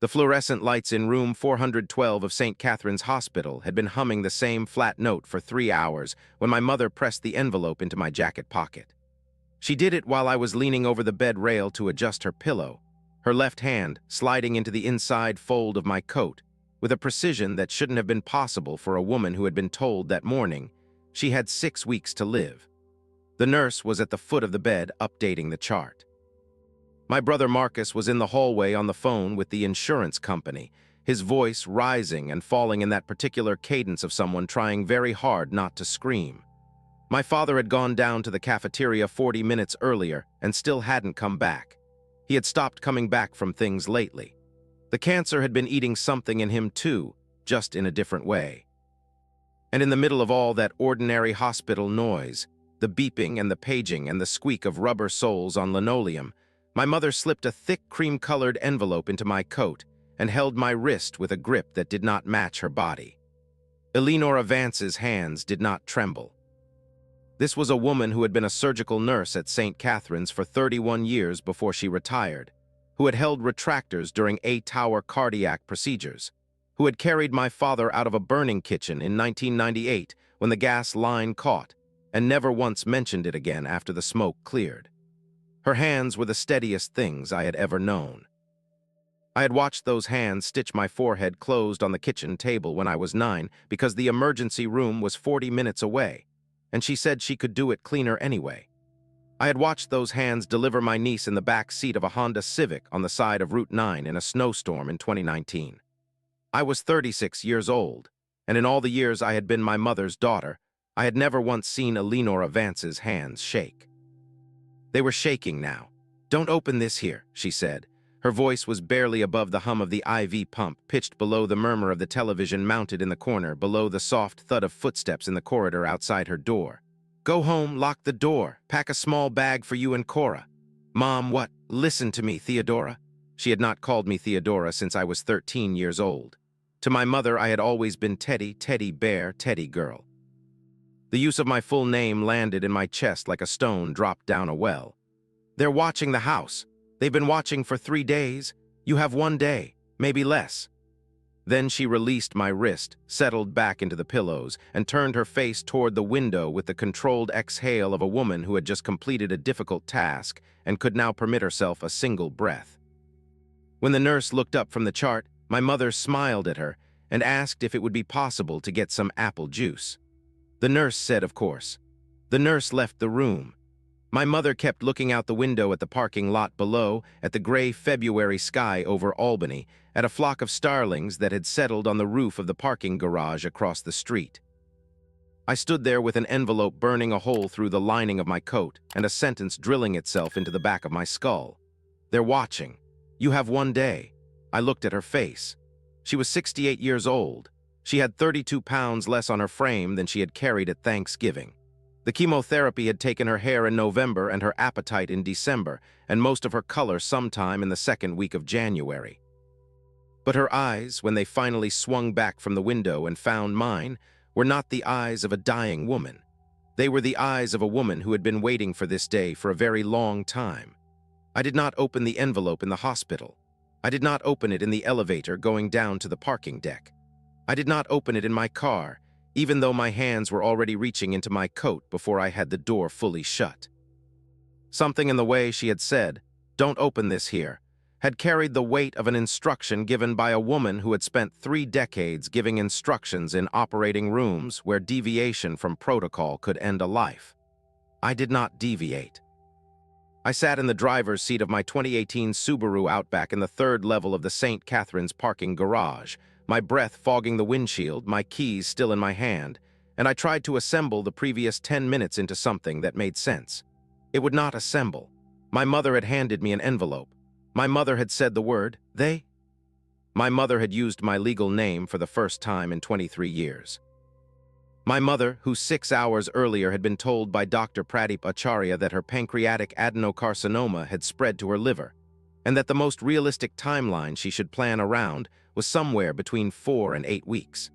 The fluorescent lights in room 412 of St. Catherine's Hospital had been humming the same flat note for 3 hours when my mother pressed the envelope into my jacket pocket. She did it while I was leaning over the bed rail to adjust her pillow, her left hand sliding into the inside fold of my coat with a precision that shouldn't have been possible for a woman who had been told that morning she had 6 weeks to live. The nurse was at the foot of the bed updating the chart. My brother Marcus was in the hallway on the phone with the insurance company, his voice rising and falling in that particular cadence of someone trying very hard not to scream. My father had gone down to the cafeteria 40 minutes earlier and still hadn't come back. He had stopped coming back from things lately. The cancer had been eating something in him too, just in a different way. And in the middle of all that ordinary hospital noise, the beeping and the paging and the squeak of rubber soles on linoleum, my mother slipped a thick cream-colored envelope into my coat and held my wrist with a grip that did not match her body. Eleanora Vance's hands did not tremble. This was a woman who had been a surgical nurse at St. Catherine's for 31 years before she retired, who had held retractors during 8-hour cardiac procedures, who had carried my father out of a burning kitchen in 1998 when the gas line caught, and never once mentioned it again after the smoke cleared. Her hands were the steadiest things I had ever known. I had watched those hands stitch my forehead closed on the kitchen table when I was 9 because the emergency room was 40 minutes away, and she said she could do it cleaner anyway. I had watched those hands deliver my niece in the back seat of a Honda Civic on the side of Route 9 in a snowstorm in 2019. I was 36 years old, and in all the years I had been my mother's daughter, I had never once seen Eleanora Vance's hands shake. They were shaking now. "Don't open this here," she said. Her voice was barely above the hum of the IV pump, pitched below the murmur of the television mounted in the corner, below the soft thud of footsteps in the corridor outside her door. "Go home, lock the door, pack a small bag for you and Cora." "Mom, what? Listen to me, Theodora." She had not called me Theodora since I was 13 years old. To my mother, I had always been Teddy, Teddy Bear, Teddy Girl. The use of my full name landed in my chest like a stone dropped down a well. "They're watching the house. They've been watching for 3 days. You have 1 day, maybe less." Then she released my wrist, settled back into the pillows, and turned her face toward the window with the controlled exhale of a woman who had just completed a difficult task and could now permit herself a single breath. When the nurse looked up from the chart, my mother smiled at her and asked if it would be possible to get some apple juice. The nurse said, of course. The nurse left the room. My mother kept looking out the window at the parking lot below, at the gray February sky over Albany, at a flock of starlings that had settled on the roof of the parking garage across the street. I stood there with an envelope burning a hole through the lining of my coat and a sentence drilling itself into the back of my skull. "They're watching. You have 1 day." I looked at her face. She was 68 years old. She had 32 pounds less on her frame than she had carried at Thanksgiving. The chemotherapy had taken her hair in November and her appetite in December, and most of her color sometime in the second week of January. But her eyes, when they finally swung back from the window and found mine, were not the eyes of a dying woman. They were the eyes of a woman who had been waiting for this day for a very long time. I did not open the envelope in the hospital. I did not open it in the elevator going down to the parking deck. I did not open it in my car, even though my hands were already reaching into my coat before I had the door fully shut. Something in the way she had said, "Don't open this here," had carried the weight of an instruction given by a woman who had spent 3 decades giving instructions in operating rooms where deviation from protocol could end a life. I did not deviate. I sat in the driver's seat of my 2018 Subaru Outback in the 3rd level of the St. Catherine's parking garage, my breath fogging the windshield, my keys still in my hand, and I tried to assemble the previous 10 minutes into something that made sense. It would not assemble. My mother had handed me an envelope. My mother had said the word, "they." My mother had used my legal name for the first time in 23 years. My mother, who 6 hours earlier had been told by Dr. Pradeep Acharya that her pancreatic adenocarcinoma had spread to her liver, and that the most realistic timeline she should plan around was somewhere between 4 and 8 weeks.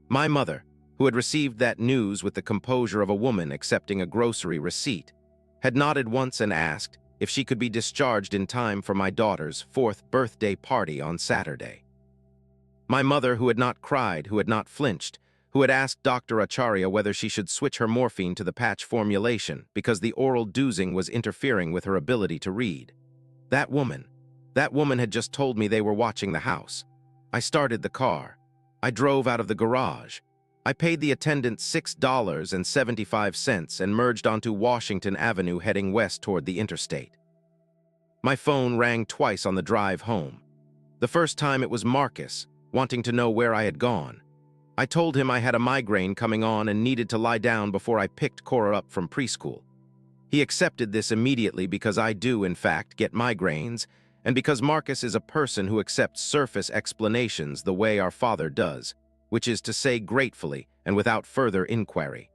My mother, who had received that news with the composure of a woman accepting a grocery receipt, had nodded once and asked, if she could be discharged in time for my daughter's 4th birthday party on Saturday. My mother, who had not cried, who had not flinched, who had asked Dr. Acharya whether she should switch her morphine to the patch formulation because the oral dosing was interfering with her ability to read. That woman had just told me they were watching the house. I started the car. I drove out of the garage. I paid the attendant $6.75 and merged onto Washington Avenue heading west toward the interstate. My phone rang twice on the drive home. The first time it was Marcus, wanting to know where I had gone. I told him I had a migraine coming on and needed to lie down before I picked Cora up from preschool. He accepted this immediately because I do, in fact, get migraines, and because Marcus is a person who accepts surface explanations the way our father does, which is to say gratefully and without further inquiry.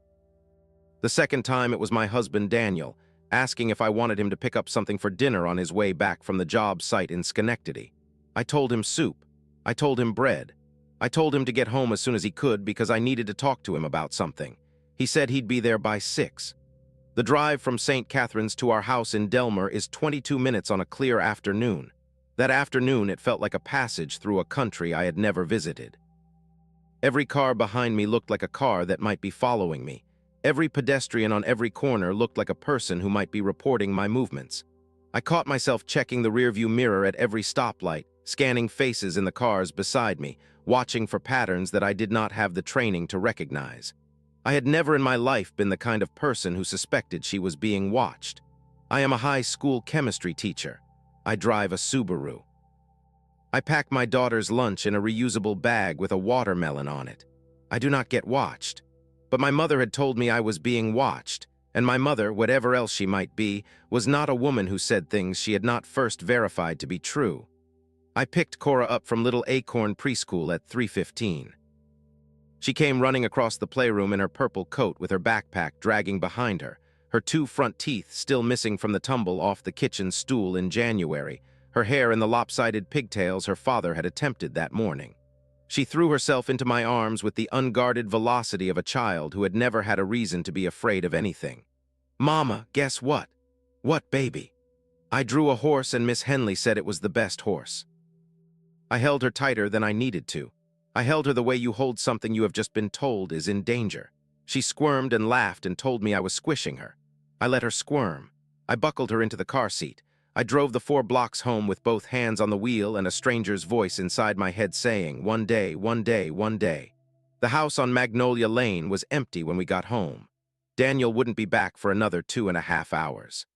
The second time it was my husband Daniel, asking if I wanted him to pick up something for dinner on his way back from the job site in Schenectady. I told him soup. I told him bread. I told him to get home as soon as he could because I needed to talk to him about something. He said he'd be there by 6. The drive from St. Catharines to our house in Delmer is 22 minutes on a clear afternoon. That afternoon, it felt like a passage through a country I had never visited. Every car behind me looked like a car that might be following me. Every pedestrian on every corner looked like a person who might be reporting my movements. I caught myself checking the rearview mirror at every stoplight, scanning faces in the cars beside me, watching for patterns that I did not have the training to recognize. I had never in my life been the kind of person who suspected she was being watched. I am a high school chemistry teacher. I drive a Subaru. I pack my daughter's lunch in a reusable bag with a watermelon on it. I do not get watched. But my mother had told me I was being watched, and my mother, whatever else she might be, was not a woman who said things she had not first verified to be true. I picked Cora up from Little Acorn Preschool at 3:15. She came running across the playroom in her purple coat with her backpack dragging behind her, her 2 front teeth still missing from the tumble off the kitchen stool in January, her hair in the lopsided pigtails her father had attempted that morning. She threw herself into my arms with the unguarded velocity of a child who had never had a reason to be afraid of anything. "Mama, guess what?" "What, baby?" "I drew a horse and Miss Henley said it was the best horse." I held her tighter than I needed to. I held her the way you hold something you have just been told is in danger. She squirmed and laughed and told me I was squishing her. I let her squirm. I buckled her into the car seat. I drove the 4 blocks home with both hands on the wheel and a stranger's voice inside my head saying, "One day, one day, one day." The house on Magnolia Lane was empty when we got home. Daniel wouldn't be back for another 2.5 hours.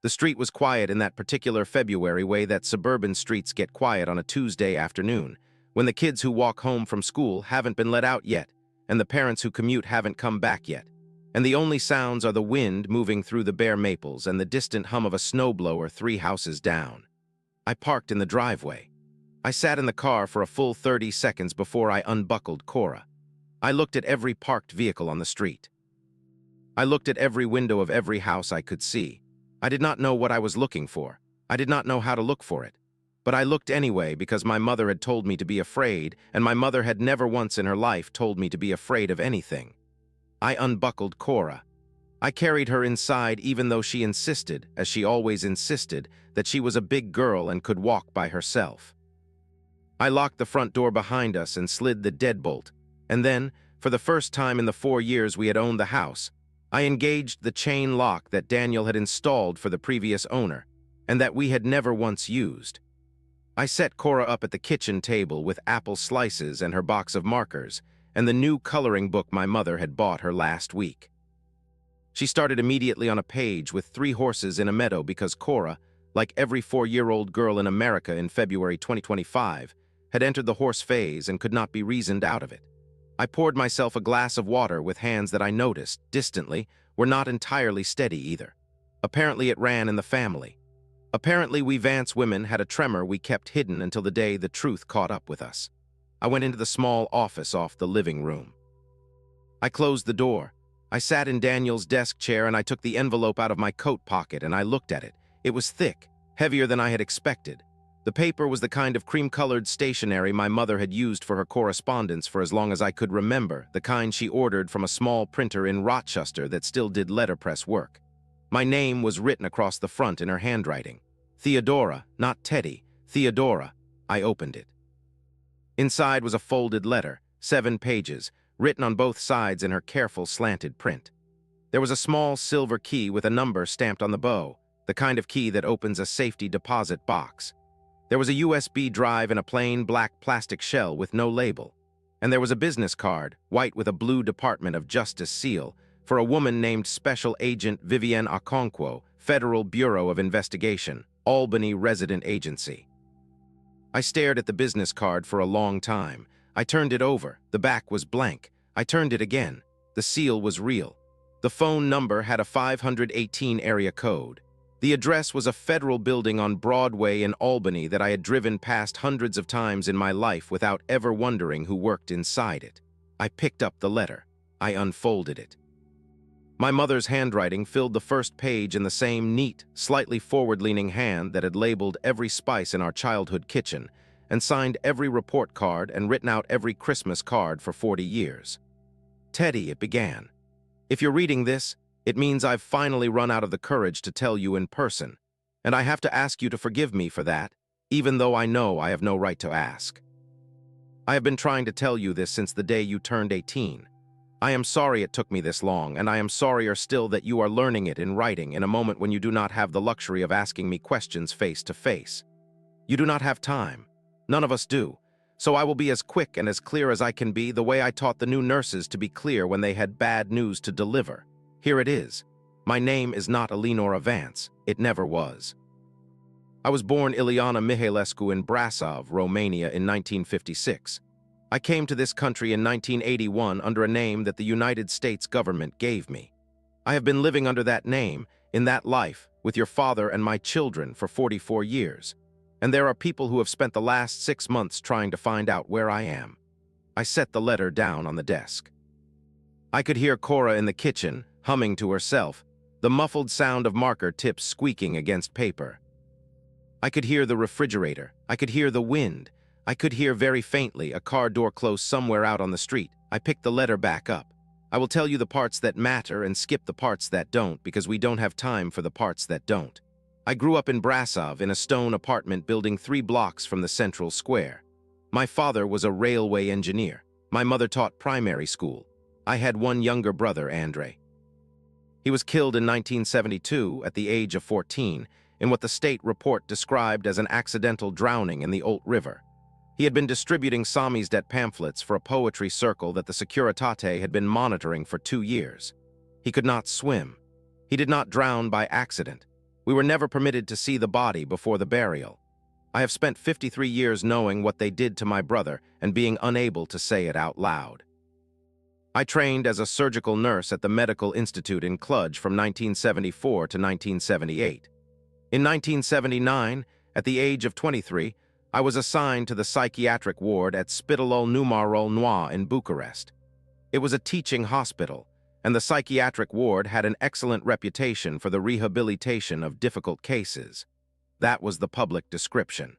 The street was quiet in that particular February way that suburban streets get quiet on a Tuesday afternoon, when the kids who walk home from school haven't been let out yet, and the parents who commute haven't come back yet, and the only sounds are the wind moving through the bare maples and the distant hum of a snowblower 3 houses down. I parked in the driveway. I sat in the car for a full 30 seconds before I unbuckled Cora. I looked at every parked vehicle on the street. I looked at every window of every house I could see. I did not know what I was looking for. I did not know how to look for it. But I looked anyway because my mother had told me to be afraid, and my mother had never once in her life told me to be afraid of anything. I unbuckled Cora. I carried her inside even though she insisted, as she always insisted, that she was a big girl and could walk by herself. I locked the front door behind us and slid the deadbolt, and then, for the first time in the 4 years we had owned the house, I engaged the chain lock that Daniel had installed for the previous owner, and that we had never once used. I set Cora up at the kitchen table with apple slices and her box of markers, and the new coloring book my mother had bought her last week. She started immediately on a page with 3 horses in a meadow because Cora, like every 4-year-old girl in America in February 2025, had entered the horse phase and could not be reasoned out of it. I poured myself a glass of water with hands that I noticed, distantly, were not entirely steady either. Apparently it ran in the family. Apparently we Vance women had a tremor we kept hidden until the day the truth caught up with us. I went into the small office off the living room. I closed the door. I sat in Daniel's desk chair and I took the envelope out of my coat pocket and I looked at it. It was thick, heavier than I had expected. The paper was the kind of cream-colored stationery my mother had used for her correspondence for as long as I could remember, the kind she ordered from a small printer in Rochester that still did letterpress work. My name was written across the front in her handwriting. Theodora, not Teddy, Theodora. I opened it. Inside was a folded letter, 7 pages, written on both sides in her careful slanted print. There was a small silver key with a number stamped on the bow, the kind of key that opens a safety deposit box. There was a USB drive in a plain black plastic shell with no label. And there was a business card, white with a blue Department of Justice seal, for a woman named Special Agent Vivienne Okonkwo, Federal Bureau of Investigation, Albany Resident Agency. I stared at the business card for a long time. I turned it over. The back was blank. I turned it again. The seal was real. The phone number had a 518 area code. The address was a federal building on Broadway in Albany that I had driven past hundreds of times in my life without ever wondering who worked inside it. I picked up the letter. I unfolded it. My mother's handwriting filled the first page in the same neat, slightly forward-leaning hand that had labeled every spice in our childhood kitchen and signed every report card and written out every Christmas card for 40 years. Teddy, it began. If you're reading this, it means I've finally run out of the courage to tell you in person, and I have to ask you to forgive me for that, even though I know I have no right to ask. I have been trying to tell you this since the day you turned 18. I am sorry it took me this long, and I am sorrier still that you are learning it in writing in a moment when you do not have the luxury of asking me questions face to face. You do not have time. None of us do. So I will be as quick and as clear as I can be, the way I taught the new nurses to be clear when they had bad news to deliver. Here it is. My name is not Eleanora Vance. It never was. I was born Ileana Mihailescu in Brasov, Romania in 1956. I came to this country in 1981 under a name that the United States government gave me. I have been living under that name, in that life, with your father and my children for 44 years. And there are people who have spent the last 6 months trying to find out where I am. I set the letter down on the desk. I could hear Cora in the kitchen, humming to herself, the muffled sound of marker tips squeaking against paper. I could hear the refrigerator. I could hear the wind. I could hear very faintly a car door close somewhere out on the street. I picked the letter back up. I will tell you the parts that matter and skip the parts that don't, because we don't have time for the parts that don't. I grew up in Brasov in a stone apartment building 3 blocks from the central square. My father was a railway engineer. My mother taught primary school. I had one younger brother, Andre. He was killed in 1972 at the age of 14 in what the state report described as an accidental drowning in the Olt River. He had been distributing samizdat pamphlets for a poetry circle that the Securitate had been monitoring for 2 years. He could not swim. He did not drown by accident. We were never permitted to see the body before the burial. I have spent 53 years knowing what they did to my brother and being unable to say it out loud. I trained as a surgical nurse at the Medical Institute in Cluj from 1974 to 1978. In 1979, at the age of 23, I was assigned to the psychiatric ward at Spitalul Numărul Unu in Bucharest. It was a teaching hospital, and the psychiatric ward had an excellent reputation for the rehabilitation of difficult cases. That was the public description.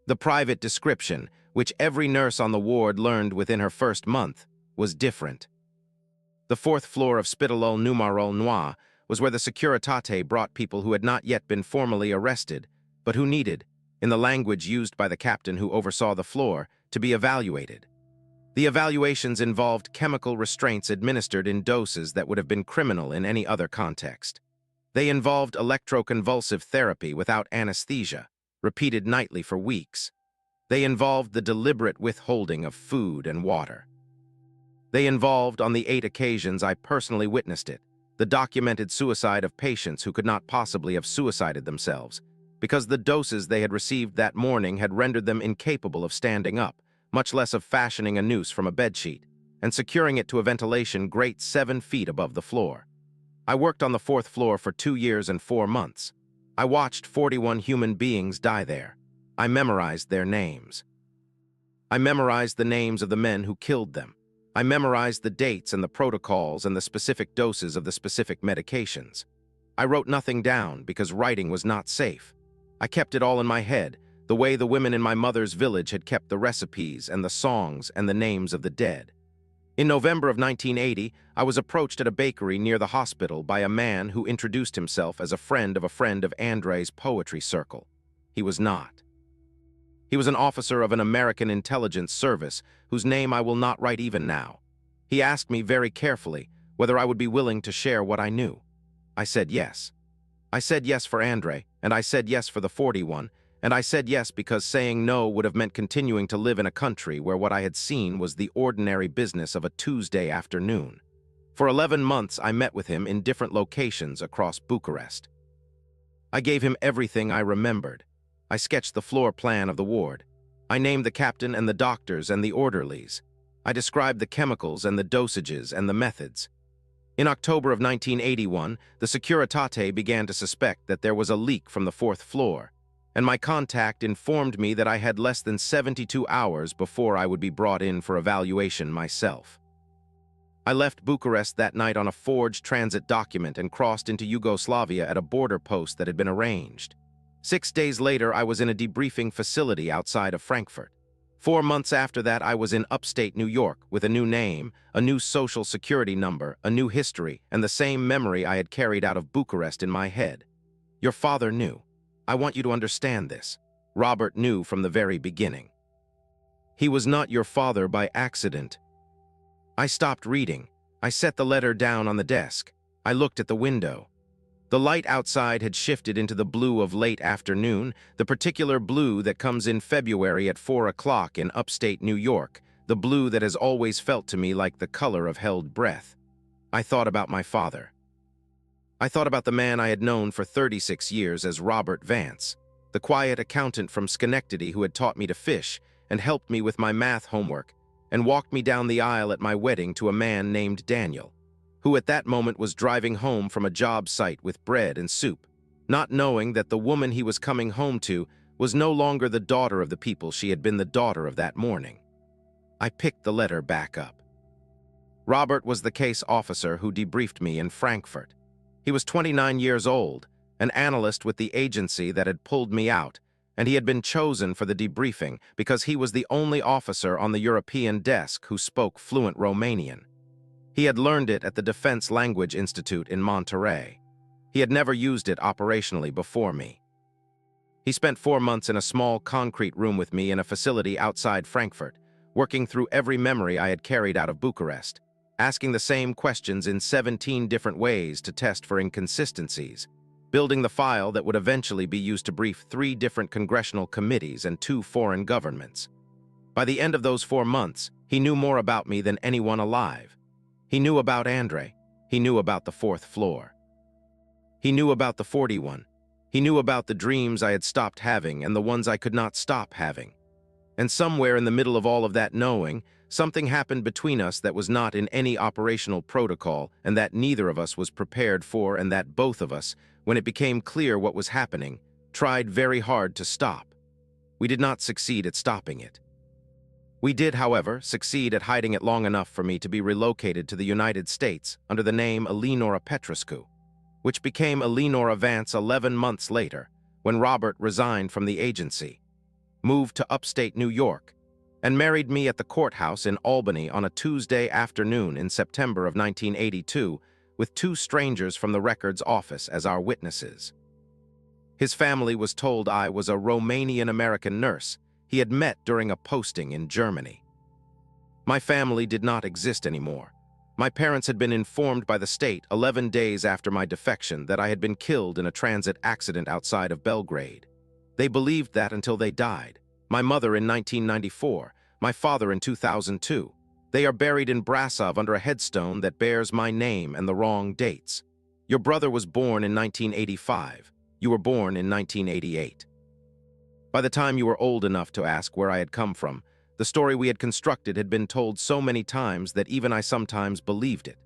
The private description, which every nurse on the ward learned within her first month, was different. The 4th floor of Spitalul Numărul Unu was where the Securitate brought people who had not yet been formally arrested, but who needed, in the language used by the captain who oversaw the floor, to be evaluated. The evaluations involved chemical restraints administered in doses that would have been criminal in any other context. They involved electroconvulsive therapy without anesthesia, repeated nightly for weeks. They involved the deliberate withholding of food and water. They involved, on the 8 occasions I personally witnessed it, the documented suicide of patients who could not possibly have suicided themselves, because the doses they had received that morning had rendered them incapable of standing up, much less of fashioning a noose from a bedsheet, and securing it to a ventilation grate 7 feet above the floor. I worked on the 4th floor for 2 years and 4 months. I watched 41 human beings die there. I memorized their names. I memorized the names of the men who killed them. I memorized the dates and the protocols and the specific doses of the specific medications. I wrote nothing down because writing was not safe. I kept it all in my head, the way the women in my mother's village had kept the recipes and the songs and the names of the dead. In November of 1980, I was approached at a bakery near the hospital by a man who introduced himself as a friend of Andre's poetry circle. He was not. He was an officer of an American intelligence service whose name I will not write even now. He asked me very carefully whether I would be willing to share what I knew. I said yes. I said yes for Andre, and I said yes for the 41, and I said yes because saying no would have meant continuing to live in a country where what I had seen was the ordinary business of a Tuesday afternoon. For 11 months, I met with him in different locations across Bucharest. I gave him everything I remembered. I sketched the floor plan of the ward. I named the captain and the doctors and the orderlies. I described the chemicals and the dosages and the methods. In October of 1981, the Securitate began to suspect that there was a leak from the 4th floor, and my contact informed me that I had less than 72 hours before I would be brought in for evaluation myself. I left Bucharest that night on a forged transit document and crossed into Yugoslavia at a border post that had been arranged. 6 days later, I was in a debriefing facility outside of Frankfurt. 4 months after that, I was in upstate New York with a new name, a new social security number, a new history, and the same memory I had carried out of Bucharest in my head. Your father knew. I want you to understand this. Robert knew from the very beginning. He was not your father by accident. I stopped reading. I set the letter down on the desk. I looked at the window. The light outside had shifted into the blue of late afternoon, the particular blue that comes in February at 4 o'clock in upstate New York, the blue that has always felt to me like the color of held breath. I thought about my father. I thought about the man I had known for 36 years as Robert Vance, the quiet accountant from Schenectady who had taught me to fish and helped me with my math homework and walked me down the aisle at my wedding to a man named Daniel, who at that moment was driving home from a job site with bread and soup, not knowing that the woman he was coming home to was no longer the daughter of the people she had been the daughter of that morning. I picked the letter back up. Robert was the case officer who debriefed me in Frankfurt. He was 29 years old, an analyst with the agency that had pulled me out, and he had been chosen for the debriefing because he was the only officer on the European desk who spoke fluent Romanian. He had learned it at the Defense Language Institute in Monterey. He had never used it operationally before me. He spent 4 months in a small concrete room with me in a facility outside Frankfurt, working through every memory I had carried out of Bucharest, asking the same questions in 17 different ways to test for inconsistencies, building the file that would eventually be used to brief 3 different congressional committees and 2 foreign governments. By the end of those 4 months, he knew more about me than anyone alive. He knew about Andre. He knew about the 4th floor. He knew about the 41. He knew about the dreams I had stopped having and the ones I could not stop having. And somewhere in the middle of all of that knowing, something happened between us that was not in any operational protocol and that neither of us was prepared for, and that both of us, when it became clear what was happening, tried very hard to stop. We did not succeed at stopping it. We did, however, succeed at hiding it long enough for me to be relocated to the United States under the name Eleanora Petrescu, which became Eleanora Vance 11 months later, when Robert resigned from the agency, moved to upstate New York, and married me at the courthouse in Albany on a Tuesday afternoon in September of 1982, with 2 strangers from the records office as our witnesses. His family was told I was a Romanian-American nurse he had met during a posting in Germany. My family did not exist anymore. My parents had been informed by the state 11 days after my defection that I had been killed in a transit accident outside of Belgrade. They believed that until they died. My mother in 1994, my father in 2002. They are buried in Brasov under a headstone that bears my name and the wrong dates. Your brother was born in 1985. You were born in 1988. By the time you were old enough to ask where I had come from, the story we had constructed had been told so many times that even I sometimes believed it.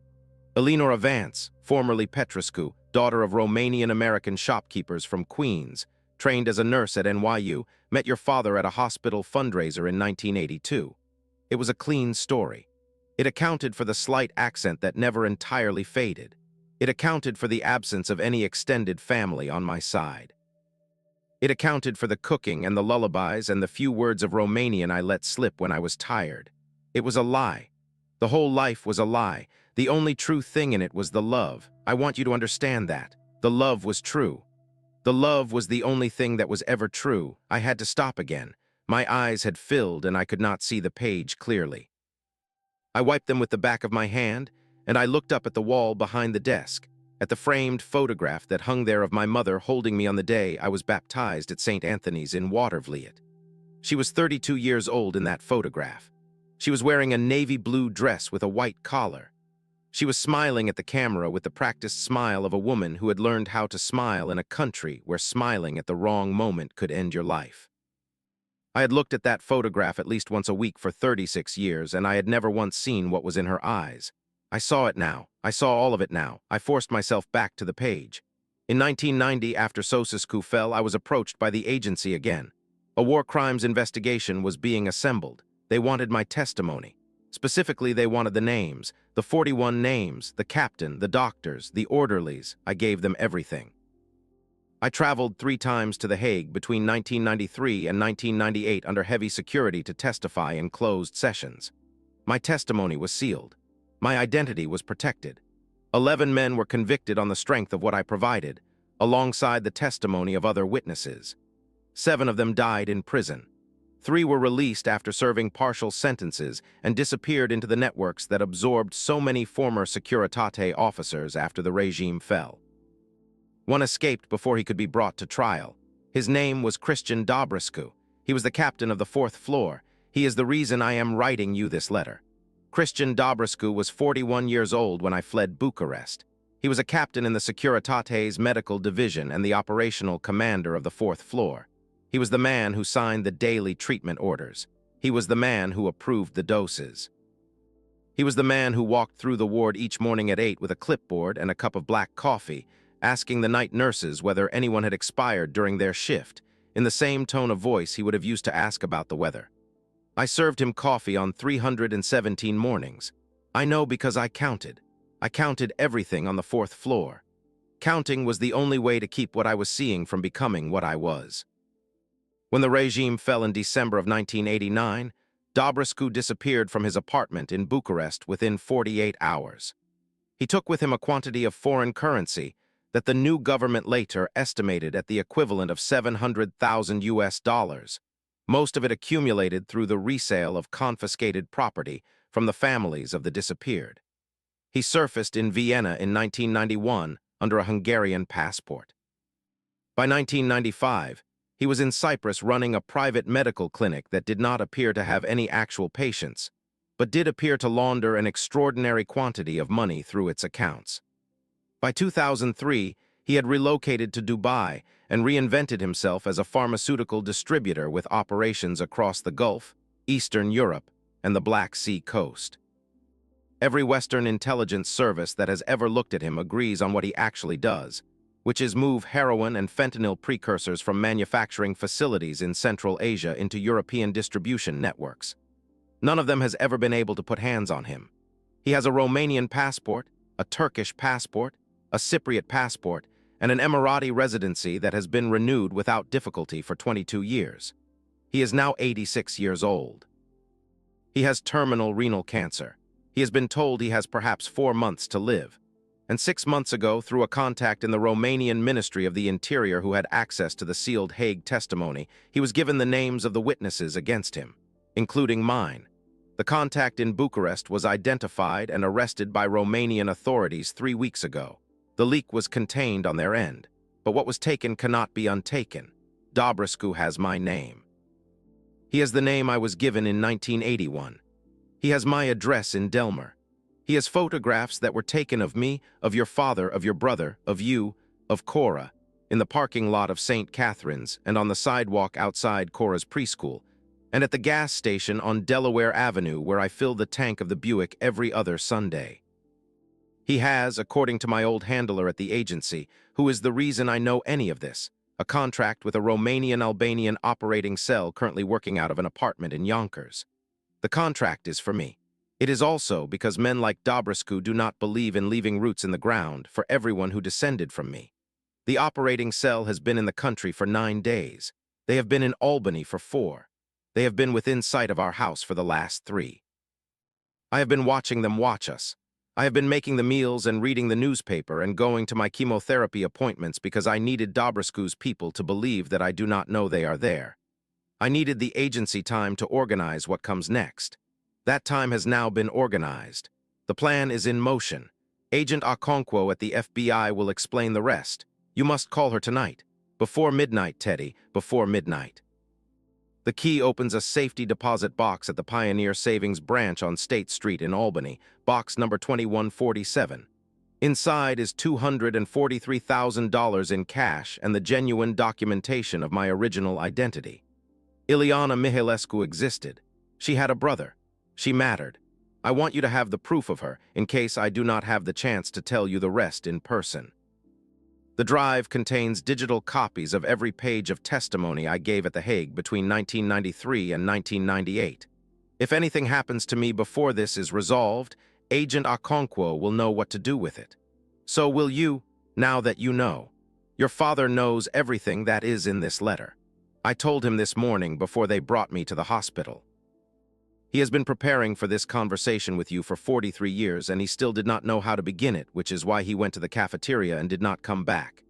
Eleanora Vance, formerly Petrescu, daughter of Romanian-American shopkeepers from Queens, trained as a nurse at NYU, met your father at a hospital fundraiser in 1982. It was a clean story. It accounted for the slight accent that never entirely faded. It accounted for the absence of any extended family on my side. It accounted for the cooking and the lullabies and the few words of Romanian I let slip when I was tired. It was a lie. The whole life was a lie. The only true thing in it was the love. I want you to understand that. The love was true. The love was the only thing that was ever true. I had to stop again. My eyes had filled and I could not see the page clearly. I wiped them with the back of my hand, and I looked up at the wall behind the desk, at the framed photograph that hung there of my mother holding me on the day I was baptized at St. Anthony's in Watervliet. She was 32 years old in that photograph. She was wearing a navy blue dress with a white collar. She was smiling at the camera with the practiced smile of a woman who had learned how to smile in a country where smiling at the wrong moment could end your life. I had looked at that photograph at least once a week for 36 years, and I had never once seen what was in her eyes. I saw it now. I saw all of it now. I forced myself back to the page. In 1990, after Ceausescu fell, I was approached by the agency again. A war crimes investigation was being assembled. They wanted my testimony. Specifically, they wanted the names, the 41 names, the captain, the doctors, the orderlies. I gave them everything. I traveled 3 times to The Hague between 1993 and 1998 under heavy security to testify in closed sessions. My testimony was sealed. My identity was protected. 11 men were convicted on the strength of what I provided, alongside the testimony of other witnesses. 7 of them died in prison. 3 were released after serving partial sentences and disappeared into the networks that absorbed so many former Securitate officers after the regime fell. 1 escaped before he could be brought to trial. His name was Christian Dobrescu. He was the captain of the 4th floor. He is the reason I am writing you this letter. Christian Dobrescu was 41 years old when I fled Bucharest. He was a captain in the Securitate's medical division and the operational commander of the 4th floor. He was the man who signed the daily treatment orders. He was the man who approved the doses. He was the man who walked through the ward each morning at 8 with a clipboard and a cup of black coffee, asking the night nurses whether anyone had expired during their shift, in the same tone of voice he would have used to ask about the weather. I served him coffee on 317 mornings. I know because I counted. I counted everything on the 4th floor. Counting was the only way to keep what I was seeing from becoming what I was. When the regime fell in December of 1989, Dobrescu disappeared from his apartment in Bucharest within 48 hours. He took with him a quantity of foreign currency that the new government later estimated at the equivalent of $700,000, most of it accumulated through the resale of confiscated property from the families of the disappeared. He surfaced in Vienna in 1991 under a Hungarian passport. By 1995, he was in Cyprus running a private medical clinic that did not appear to have any actual patients, but did appear to launder an extraordinary quantity of money through its accounts. By 2003, he had relocated to Dubai and reinvented himself as a pharmaceutical distributor with operations across the Gulf, Eastern Europe, and the Black Sea coast. Every Western intelligence service that has ever looked at him agrees on what he actually does, which is move heroin and fentanyl precursors from manufacturing facilities in Central Asia into European distribution networks. None of them has ever been able to put hands on him. He has a Romanian passport, a Turkish passport, a Cypriot passport, and an Emirati residency that has been renewed without difficulty for 22 years. He is now 86 years old. He has terminal renal cancer. He has been told he has perhaps 4 months to live. And 6 months ago, through a contact in the Romanian Ministry of the Interior who had access to the sealed Hague testimony, he was given the names of the witnesses against him, including mine. The contact in Bucharest was identified and arrested by Romanian authorities 3 weeks ago. The leak was contained on their end, but what was taken cannot be untaken. Dobrescu has my name. He has the name I was given in 1981. He has my address in Delmer. He has photographs that were taken of me, of your father, of your brother, of you, of Cora, in the parking lot of St. Catherine's and on the sidewalk outside Cora's preschool, and at the gas station on Delaware Avenue where I fill the tank of the Buick every other Sunday. He has, according to my old handler at the agency, who is the reason I know any of this, a contract with a Romanian-Albanian operating cell currently working out of an apartment in Yonkers. The contract is for me. It is also because men like Dobrescu do not believe in leaving roots in the ground for everyone who descended from me. The operating cell has been in the country for 9 days. They have been in Albany for 4. They have been within sight of our house for the last 3. I have been watching them watch us. I have been making the meals and reading the newspaper and going to my chemotherapy appointments because I needed Dobrescu's people to believe that I do not know they are there. I needed the agency time to organize what comes next. That time has now been organized. The plan is in motion. Agent Okonkwo at the FBI will explain the rest. You must call her tonight. Before midnight, Teddy, before midnight. The key opens a safety deposit box at the Pioneer Savings Branch on State Street in Albany, box number 2147. Inside is $243,000 in cash and the genuine documentation of my original identity. Ileana Mihailescu existed. She had a brother. She mattered. I want you to have the proof of her, in case I do not have the chance to tell you the rest in person. The drive contains digital copies of every page of testimony I gave at The Hague between 1993 and 1998. If anything happens to me before this is resolved, Agent Okonkwo will know what to do with it. So will you, now that you know. Your father knows everything that is in this letter. I told him this morning before they brought me to the hospital. He has been preparing for this conversation with you for 43 years, and he still did not know how to begin it, which is why he went to the cafeteria and did not come back.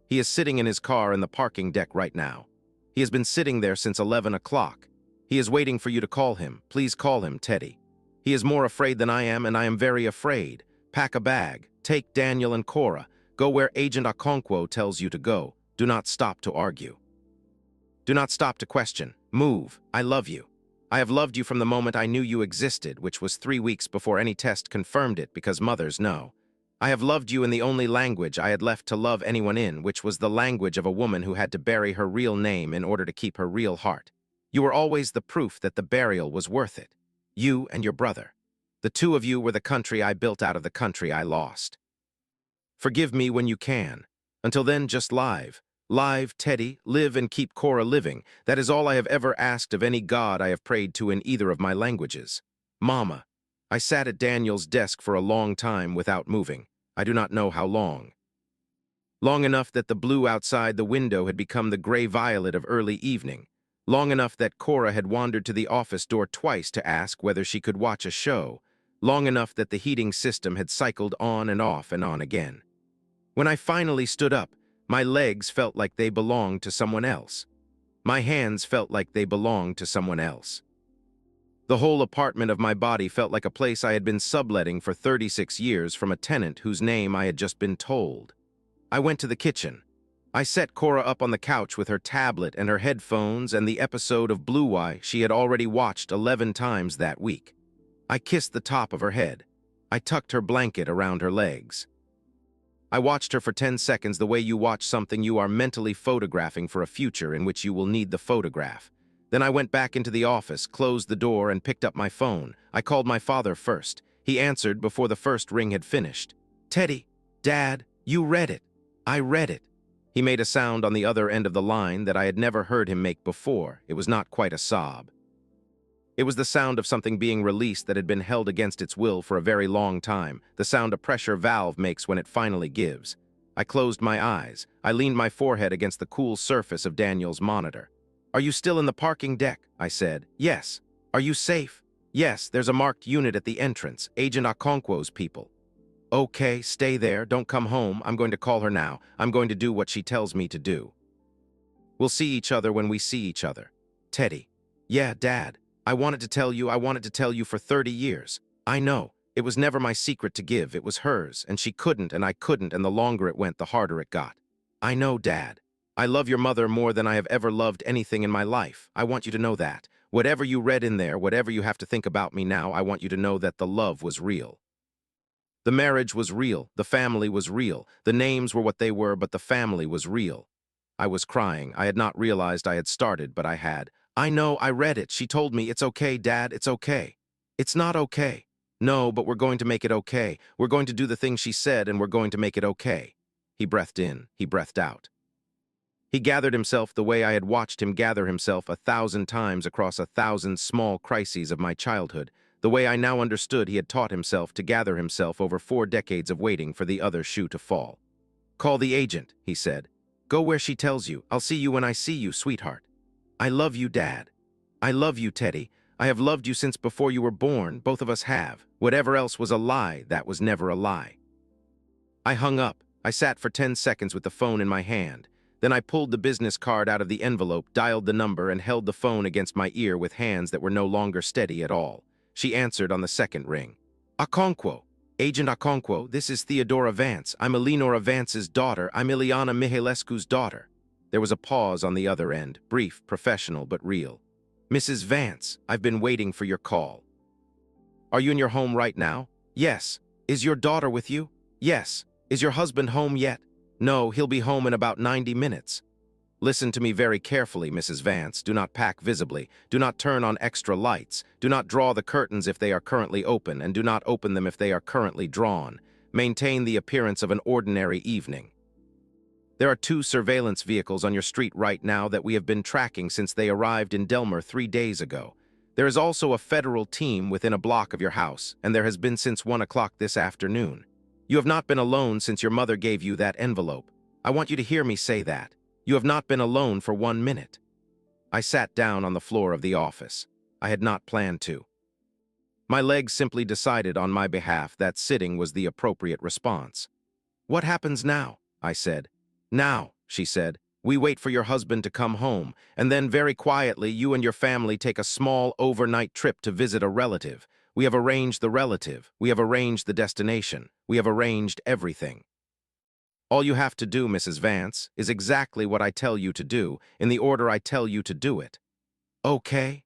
He is sitting in his car in the parking deck right now. He has been sitting there since 11 o'clock. He is waiting for you to call him. Please call him, Teddy. He is more afraid than I am, and I am very afraid. Pack a bag. Take Daniel and Cora. Go where Agent Okonkwo tells you to go. Do not stop to argue. Do not stop to question. Move. I love you. I have loved you from the moment I knew you existed, which was 3 weeks before any test confirmed it, because mothers know. I have loved you in the only language I had left to love anyone in, which was the language of a woman who had to bury her real name in order to keep her real heart. You were always the proof that the burial was worth it. You and your brother. The two of you were the country I built out of the country I lost. Forgive me when you can. Until then, just live. Live, Teddy, live and keep Cora living. That is all I have ever asked of any god I have prayed to in either of my languages. Mama. I sat at Daniel's desk for a long time without moving. I do not know how long. Long enough that the blue outside the window had become the gray-violet of early evening. Long enough that Cora had wandered to the office door twice to ask whether she could watch a show. Long enough that the heating system had cycled on and off and on again. When I finally stood up, my legs felt like they belonged to someone else. My hands felt like they belonged to someone else. The whole apartment of my body felt like a place I had been subletting for 36 years from a tenant whose name I had just been told. I went to the kitchen. I set Cora up on the couch with her tablet and her headphones and the episode of Blue Eye she had already watched 11 times that week. I kissed the top of her head. I tucked her blanket around her legs. I watched her for 10 seconds the way you watch something you are mentally photographing for a future in which you will need the photograph. Then I went back into the office, closed the door, and picked up my phone. I called my father first. He answered before the first ring had finished. Teddy, Dad, you read it. I read it. He made a sound on the other end of the line that I had never heard him make before. It was not quite a sob. It was the sound of something being released that had been held against its will for a very long time, the sound a pressure valve makes when it finally gives. I closed my eyes. I leaned my forehead against the cool surface of Daniel's monitor. Are you still in the parking deck? I said. Yes. Are you safe? Yes, there's a marked unit at the entrance, Agent Okonkwo's people. Okay, stay there. Don't come home. I'm going to call her now. I'm going to do what she tells me to do. We'll see each other when we see each other. Teddy. Yeah, Dad. I wanted to tell you for 30 years. I know. It was never my secret to give. It was hers, and she couldn't, and I couldn't, and the longer it went, the harder it got. I know, Dad. I love your mother more than I have ever loved anything in my life. I want you to know that. Whatever you read in there, whatever you have to think about me now, I want you to know that the love was real. The marriage was real. The family was real. The names were what they were, but the family was real. I was crying. I had not realized I had started, but I had. I know, I read it. She told me, it's okay, Dad, it's okay. It's not okay. No, but we're going to make it okay. We're going to do the thing she said, and we're going to make it okay. He breathed in. He breathed out. He gathered himself the way I had watched him gather himself 1,000 times across 1,000 small crises of my childhood, the way I now understood he had taught himself to gather himself over 4 decades of waiting for the other shoe to fall. Call the agent, he said. Go where she tells you. I'll see you when I see you, sweetheart. I love you, Dad. I love you, Teddy. I have loved you since before you were born, both of us have. Whatever else was a lie, that was never a lie." I hung up. I sat for 10 seconds with the phone in my hand. Then I pulled the business card out of the envelope, dialed the number, and held the phone against my ear with hands that were no longer steady at all. She answered on the second ring. "Okonkwo. Agent Okonkwo, this is Theodora Vance. I'm Eleanora Vance's daughter. I'm Ileana Mihailescu's daughter." There was a pause on the other end, brief, professional, but real. "Mrs. Vance, I've been waiting for your call." "Are you in your home right now?" "Yes." "Is your daughter with you?" "Yes." "Is your husband home yet?" "No, he'll be home in about 90 minutes. Listen to me very carefully, Mrs. Vance. Do not pack visibly. Do not turn on extra lights. Do not draw the curtains if they are currently open, and do not open them if they are currently drawn. Maintain the appearance of an ordinary evening. There are 2 surveillance vehicles on your street right now that we have been tracking since they arrived in Delmer 3 days ago. There is also a federal team within a block of your house, and there has been since 1 o'clock this afternoon. You have not been alone since your mother gave you that envelope. I want you to hear me say that. You have not been alone for 1 minute." I sat down on the floor of the office. I had not planned to. My legs simply decided on my behalf that sitting was the appropriate response. "What happens now?" I said. "Now," she said, "we wait for your husband to come home, and then very quietly you and your family take a small overnight trip to visit a relative. We have arranged the relative. We have arranged the destination. We have arranged everything. All you have to do, Mrs. Vance, is exactly what I tell you to do, in the order I tell you to do it. Okay?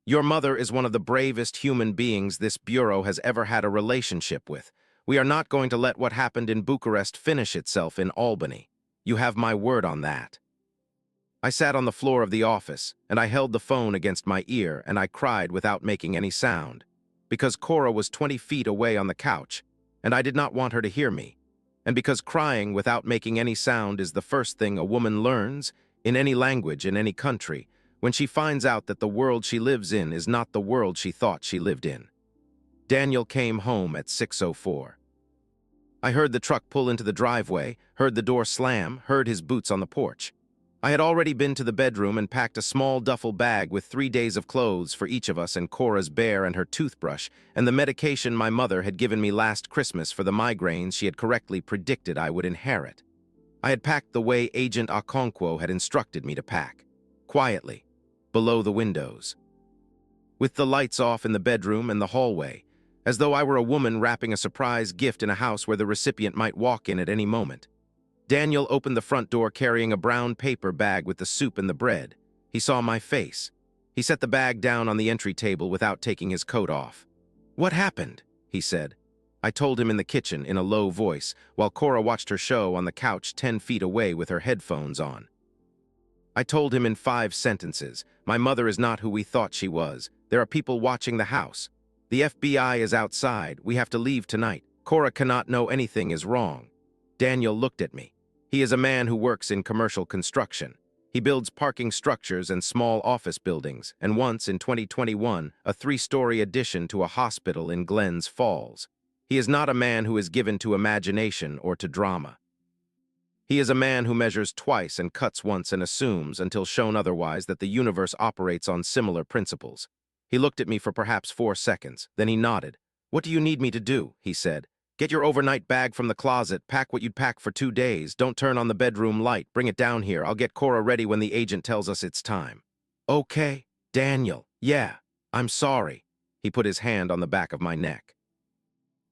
Your mother is one of the bravest human beings this bureau has ever had a relationship with. We are not going to let what happened in Bucharest finish itself in Albany. You have my word on that." I sat on the floor of the office, and I held the phone against my ear, and I cried without making any sound, because Cora was 20 feet away on the couch, and I did not want her to hear me, and because crying without making any sound is the first thing a woman learns, in any language, in any country, when she finds out that the world she lives in is not the world she thought she lived in. Daniel came home at 6:04. I heard the truck pull into the driveway, heard the door slam, heard his boots on the porch. I had already been to the bedroom and packed a small duffel bag with 3 days of clothes for each of us and Cora's bear and her toothbrush and the medication my mother had given me last Christmas for the migraines she had correctly predicted I would inherit. I had packed the way Agent Okonkwo had instructed me to pack, quietly, below the windows, with the lights off in the bedroom and the hallway, as though I were a woman wrapping a surprise gift in a house where the recipient might walk in at any moment. Daniel opened the front door carrying a brown paper bag with the soup and the bread. He saw my face. He set the bag down on the entry table without taking his coat off. "What happened?" he said. I told him in the kitchen in a low voice, while Cora watched her show on the couch 10 feet away with her headphones on. I told him in 5 sentences. My mother is not who we thought she was. There are people watching the house. The FBI is outside. We have to leave tonight. Cora cannot know anything is wrong. Daniel looked at me. He is a man who works in commercial construction. He builds parking structures and small office buildings, and once, in 2021, a 3-story addition to a hospital in Glens Falls. He is not a man who is given to imagination or to drama. He is a man who measures twice and cuts once and assumes, until shown otherwise, that the universe operates on similar principles. He looked at me for perhaps 4 seconds. Then he nodded. "What do you need me to do?" he said. "Get your overnight bag from the closet, pack what you'd pack for 2 days, don't turn on the bedroom light, bring it down here. I'll get Cora ready when the agent tells us it's time." "Okay, Daniel. Yeah, I'm sorry." He put his hand on the back of my neck.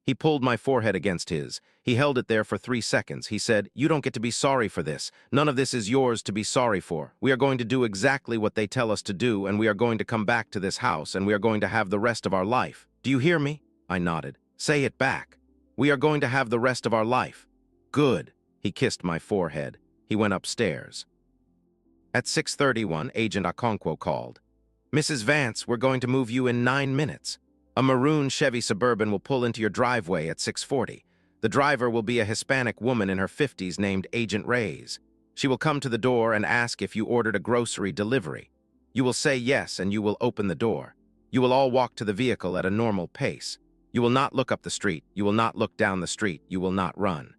He pulled my forehead against his. He held it there for 3 seconds. He said, "You don't get to be sorry for this. None of this is yours to be sorry for. We are going to do exactly what they tell us to do, and we are going to come back to this house, and we are going to have the rest of our life. Do you hear me?" I nodded. "Say it back." "We are going to have the rest of our life." "Good." He kissed my forehead. He went upstairs. At 6:31, Agent Okonkwo called. "Mrs. Vance, we're going to move you in 9 minutes. A maroon Chevy Suburban will pull into your driveway at 6:40. The driver will be a Hispanic woman in her 50s named Agent Reyes. She will come to the door and ask if you ordered a grocery delivery. You will say yes, and you will open the door. You will all walk to the vehicle at a normal pace. You will not look up the street. You will not look down the street. You will not run.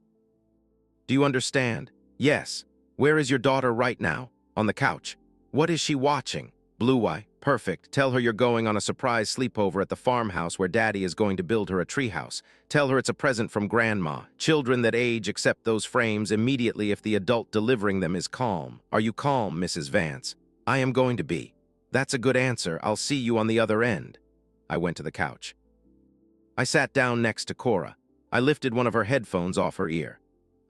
Do you understand? Yes. Where is your daughter right now? On the couch. What is she watching? Blue eye, Perfect. Tell her you're going on a surprise sleepover at the farmhouse where Daddy is going to build her a treehouse. Tell her it's a present from Grandma. Children that age accept those frames immediately if the adult delivering them is calm. Are you calm, Mrs. Vance? I am going to be. That's a good answer. I'll see you on the other end. I went to the couch. I sat down next to Cora. I lifted one of her headphones off her ear.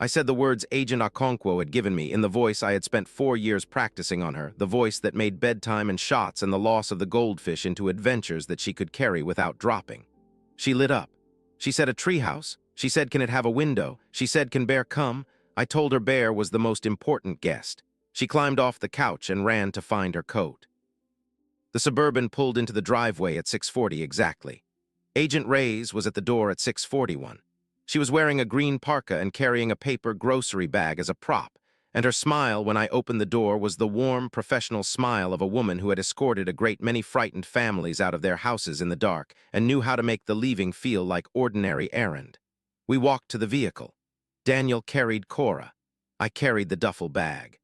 I said the words Agent Okonkwo had given me in the voice I had spent 4 years practicing on her, the voice that made bedtime and shots and the loss of the goldfish into adventures that she could carry without dropping. She lit up. She said a treehouse. She said, can it have a window? She said, can Bear come? I told her Bear was the most important guest. She climbed off the couch and ran to find her coat. The Suburban pulled into the driveway at 6:40 exactly. Agent Reyes was at the door at 6:41. She was wearing a green parka and carrying a paper grocery bag as a prop, and her smile when I opened the door was the warm, professional smile of a woman who had escorted a great many frightened families out of their houses in the dark and knew how to make the leaving feel like ordinary errand. We walked to the vehicle. Daniel carried Cora. I carried the duffel bag.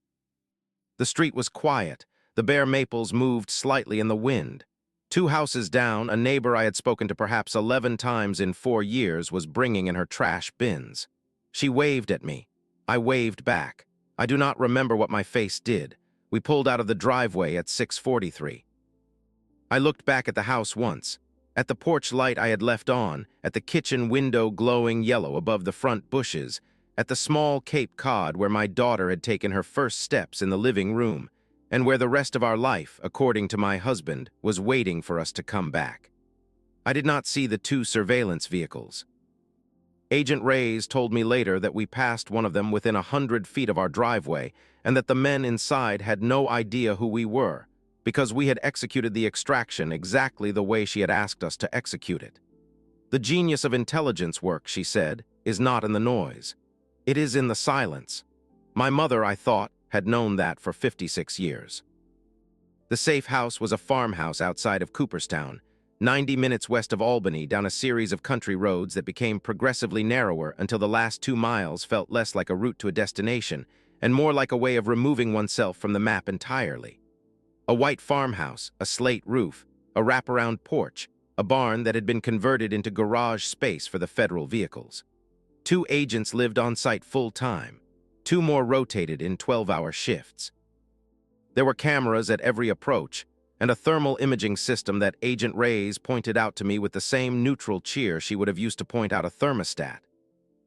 The street was quiet. The bare maples moved slightly in the wind. 2 houses down, a neighbor I had spoken to perhaps 11 times in 4 years was bringing in her trash bins. She waved at me. I waved back. I do not remember what my face did. We pulled out of the driveway at 6:43. I looked back at the house once, at the porch light I had left on, at the kitchen window glowing yellow above the front bushes, at the small Cape Cod where my daughter had taken her first steps in the living room, and where the rest of our life, according to my husband, was waiting for us to come back. I did not see the 2 surveillance vehicles. Agent Reyes told me later that we passed one of them within 100 feet of our driveway and that the men inside had no idea who we were because we had executed the extraction exactly the way she had asked us to execute it. The genius of intelligence work, she said, is not in the noise. It is in the silence. My mother, I thought, had known that for 56 years. The safe house was a farmhouse outside of Cooperstown, 90 minutes west of Albany, down a series of country roads that became progressively narrower until the last 2 miles felt less like a route to a destination and more like a way of removing oneself from the map entirely. A white farmhouse, a slate roof, a wraparound porch, a barn that had been converted into garage space for the federal vehicles. 2 agents lived on site full-time. 2 more rotated in 12-hour shifts. There were cameras at every approach, and a thermal imaging system that Agent Reyes pointed out to me with the same neutral cheer she would have used to point out a thermostat.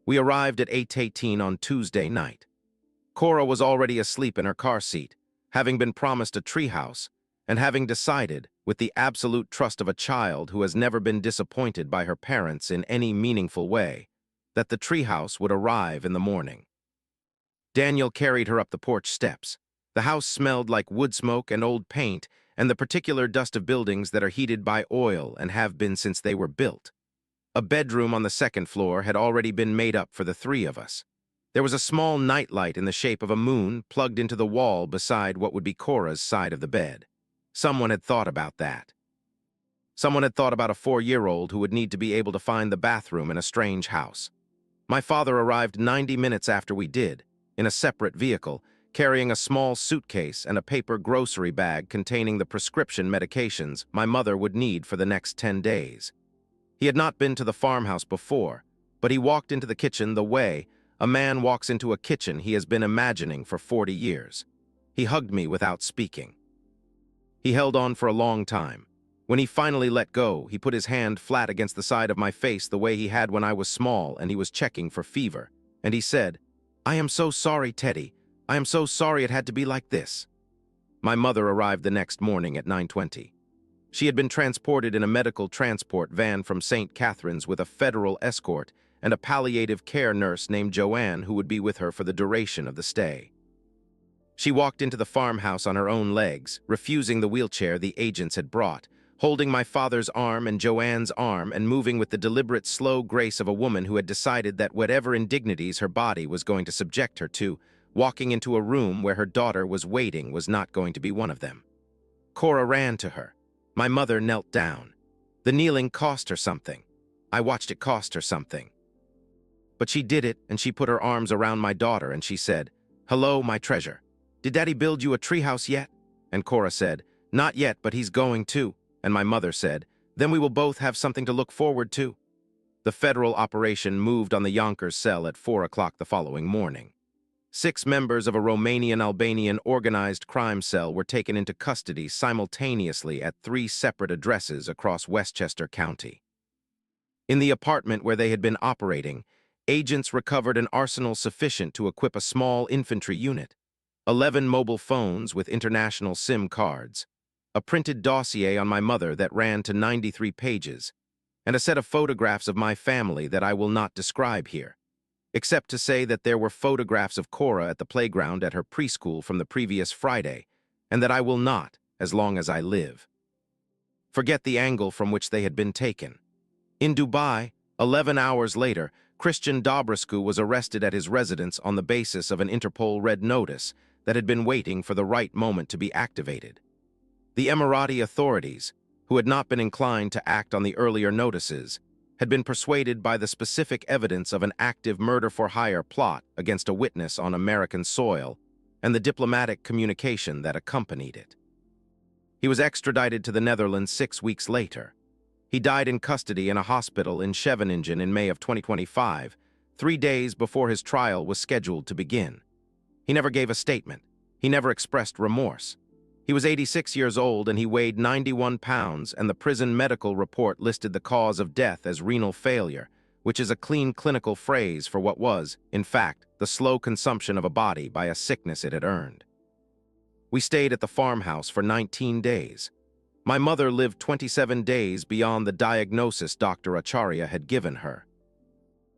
We arrived at 8:18 on Tuesday night. Cora was already asleep in her car seat, having been promised a treehouse, and having decided, with the absolute trust of a child who has never been disappointed by her parents in any meaningful way, that the treehouse would arrive in the morning. Daniel carried her up the porch steps. The house smelled like wood smoke and old paint and the particular dust of buildings that are heated by oil and have been since they were built. A bedroom on the 2nd floor had already been made up for the 3 of us. There was a small nightlight in the shape of a moon plugged into the wall beside what would be Cora's side of the bed. Someone had thought about that. Someone had thought about a 4-year-old who would need to be able to find the bathroom in a strange house. My father arrived 90 minutes after we did, in a separate vehicle, carrying a small suitcase and a paper grocery bag containing the prescription medications my mother would need for the next 10 days. He had not been to the farmhouse before, but he walked into the kitchen the way a man walks into a kitchen he has been imagining for 40 years. He hugged me without speaking. He held on for a long time. When he finally let go, he put his hand flat against the side of my face the way he had when I was small and he was checking for fever, and he said, "I am so sorry, Teddy. I am so sorry it had to be like this." My mother arrived the next morning at 9:20. She had been transported in a medical transport van from St. Catharines with a federal escort and a palliative care nurse named Joanne who would be with her for the duration of the stay. She walked into the farmhouse on her own legs, refusing the wheelchair the agents had brought, holding my father's arm and Joanne's arm and moving with the deliberate, slow grace of a woman who had decided that whatever indignities her body was going to subject her to, walking into a room where her daughter was waiting was not going to be one of them. Cora ran to her. My mother knelt down. The kneeling cost her something. I watched it cost her something. But she did it, and she put her arms around my daughter, and she said, "Hello, my treasure. Did Daddy build you a treehouse yet?" And Cora said, Not yet, but he's going to, and my mother said, then we will both have something to look forward to. The federal operation moved on the Yonkers cell at 4 o'clock the following morning. 6 members of a Romanian-Albanian organized crime cell were taken into custody simultaneously at 3 separate addresses across Westchester County. In the apartment where they had been operating, agents recovered an arsenal sufficient to equip a small infantry unit, 11 mobile phones with international SIM cards, a printed dossier on my mother that ran to 93 pages, and a set of photographs of my family that I will not describe here, except to say that there were photographs of Cora at the playground at her preschool from the previous Friday, and that I will not, as long as I live, forget the angle from which they had been taken. In Dubai, 11 hours later, Christian Dobrescu was arrested at his residence on the basis of an Interpol red notice that had been waiting for the right moment to be activated. The Emirati authorities, who had not been inclined to act on the earlier notices, had been persuaded by the specific evidence of an active murder-for-hire plot against a witness on American soil and the diplomatic communication that accompanied it. He was extradited to the Netherlands 6 weeks later. He died in custody in a hospital in Scheveningen in May of 2025, 3 days before his trial was scheduled to begin. He never gave a statement. He never expressed remorse. He was 86 years old and he weighed 91 pounds, and the prison medical report listed the cause of death as renal failure, which is a clean clinical phrase for what was, in fact, the slow consumption of a body by a sickness it had earned. We stayed at the farmhouse for 19 days. My mother lived 27 days beyond the diagnosis Dr. Acharya had given her.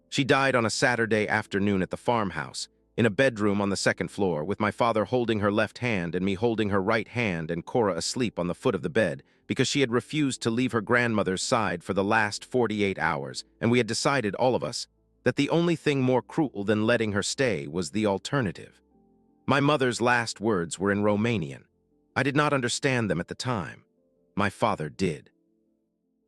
She died on a Saturday afternoon at the farmhouse, in a bedroom on the 2nd floor, with my father holding her left hand and me holding her right hand, and Cora asleep on the foot of the bed because she had refused to leave her grandmother's side for the last 48 hours, and we had decided, all of us, that the only thing more cruel than letting her stay was the alternative. My mother's last words were in Romanian. I did not understand them at the time. My father did.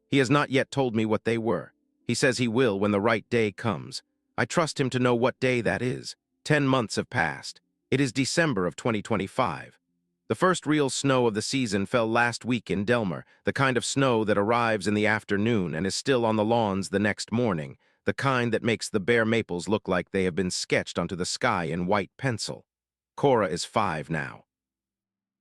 He has not yet told me what they were. He says he will when the right day comes. I trust him to know what day that is. 10 months have passed. It is December of 2025. The first real snow of the season fell last week in Delmer, the kind of snow that arrives in the afternoon and is still on the lawns the next morning, the kind that makes the bare maples look like they have been sketched onto the sky in white pencil. Cora is 5 now.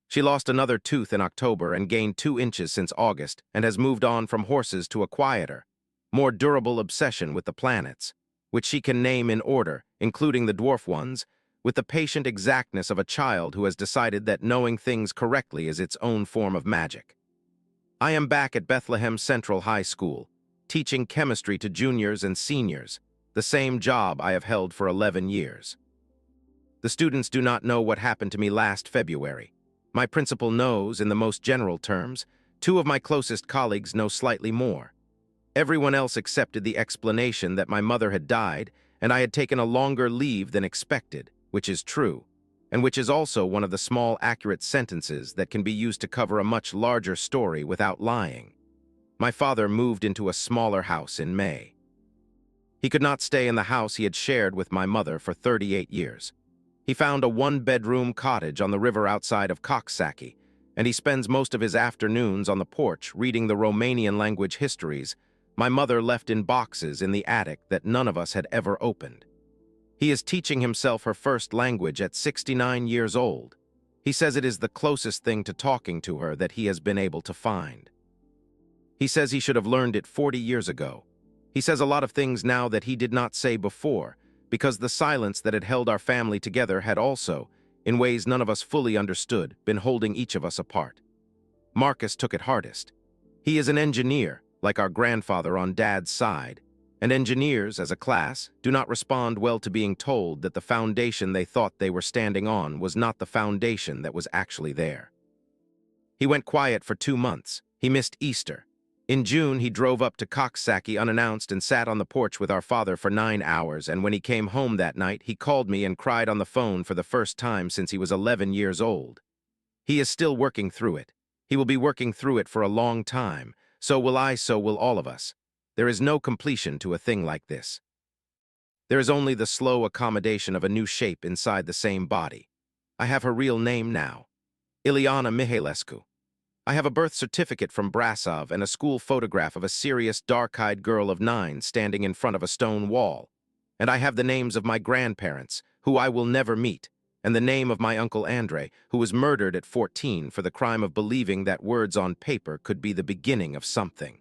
She lost another tooth in October and gained 2 inches since August and has moved on from horses to a quieter, more durable obsession with the planets, which she can name in order, including the dwarf ones, with the patient exactness of a child who has decided that knowing things correctly is its own form of magic. I am back at Bethlehem Central High School, teaching chemistry to juniors and seniors, the same job I have held for 11 years. The students do not know what happened to me last February. My principal knows in the most general terms. 2 of my closest colleagues know slightly more. Everyone else accepted the explanation that my mother had died and I had taken a longer leave than expected, which is true, and which is also one of the small accurate sentences that can be used to cover a much larger story without lying. My father moved into a smaller house in May. He could not stay in the house he had shared with my mother for 38 years. He found a 1-bedroom cottage on the river outside of Coxsackie, and he spends most of his afternoons on the porch reading the Romanian language histories my mother left in boxes in the attic that none of us had ever opened. He is teaching himself her first language at 69 years old. He says it is the closest thing to talking to her that he has been able to find. He says he should have learned it 40 years ago. He says a lot of things now that he did not say before, because the silence that had held our family together had also, in ways none of us fully understood, been holding each of us apart. Marcus took it hardest. He is an engineer, like our grandfather on Dad's side, and engineers, as a class, do not respond well to being told that the foundation they thought they were standing on was not the foundation that was actually there. He went quiet for 2 months. He missed Easter. In June, he drove up to Coxsackie unannounced and sat on the porch with our father for 9 hours, and when he came home that night, he called me and cried on the phone for the first time since he was 11 years old. He is still working through it. He will be working through it for a long time. So will I, so will all of us. There is no completion to a thing like this. There is only the slow accommodation of a new shape inside the same body. I have her real name now. Ileana Mihailescu. I have a birth certificate from Brasov and a school photograph of a serious, dark-eyed girl of 9 standing in front of a stone wall. And I have the names of my grandparents, who I will never meet, and the name of my Uncle Andre, who was murdered at 14 for the crime of believing that words on paper could be the beginning of something.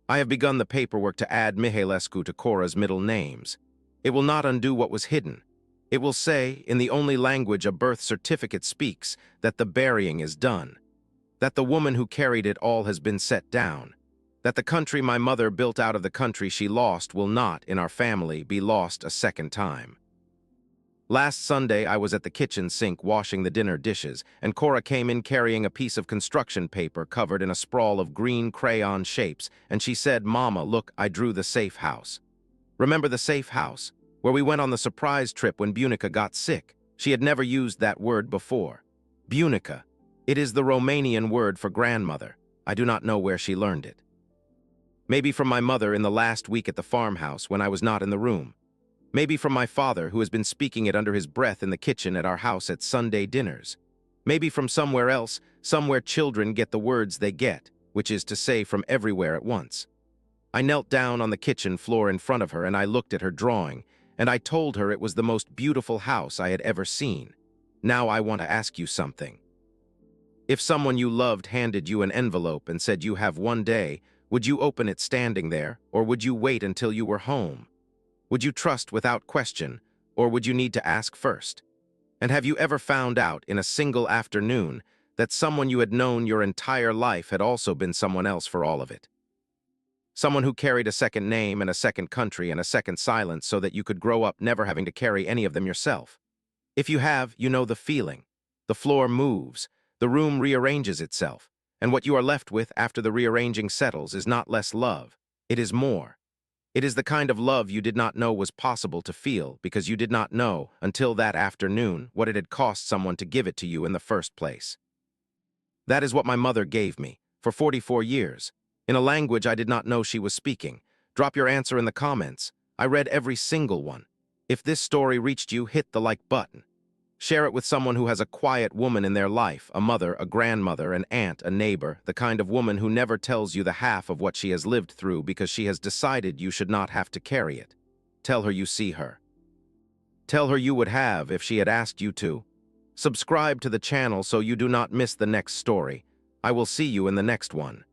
I have begun the paperwork to add Mihailescu to Cora's middle names. It will not undo what was hidden. It will say, in the only language a birth certificate speaks, that the burying is done, that the woman who carried it all has been set down, that the country my mother built out of the country she lost will not, in our family, be lost a second time. Last Sunday, I was at the kitchen sink washing the dinner dishes, and Cora came in carrying a piece of construction paper covered in a sprawl of green crayon shapes, and she said, "Mama, look, I drew the safe house." Remember the safe house, where we went on the surprise trip when Bunica got sick? She had never used that word before. Bunica. It is the Romanian word for grandmother. I do not know where she learned it. Maybe from my mother in the last week at the farmhouse when I was not in the room. Maybe from my father, who has been speaking it under his breath in the kitchen at our house at Sunday dinners. Maybe from somewhere else, somewhere children get the words they get, which is to say from everywhere at once. I knelt down on the kitchen floor in front of her and I looked at her drawing, and I told her it was the most beautiful house I had ever seen. Now I want to ask you something. If someone you loved handed you an envelope and said you have one day, would you open it standing there, or would you wait until you were home? Would you trust without question, or would you need to ask first? And have you ever found out in a single afternoon that someone you had known your entire life had also been someone else for all of it? Someone who carried a second name and a second country and a second silence so that you could grow up never having to carry any of them yourself. If you have, you know the feeling. The floor moves, the room rearranges itself, and what you are left with after the rearranging settles is not less love, it is more. It is the kind of love you did not know was possible to feel because you did not know, until that afternoon, what it had cost someone to give it to you in the first place. That is what my mother gave me, for 44 years, in a language I did not know she was speaking. Drop your answer in the comments. I read every single one. If this story reached you, hit the like button. Share it with someone who has a quiet woman in their life, a mother, a grandmother, an aunt, a neighbor, the kind of woman who never tells you the half of what she has lived through because she has decided you should not have to carry it. Tell her you see her. Tell her you would have if she had asked you to. Subscribe to the channel so you do not miss the next story. I will see you in the next one.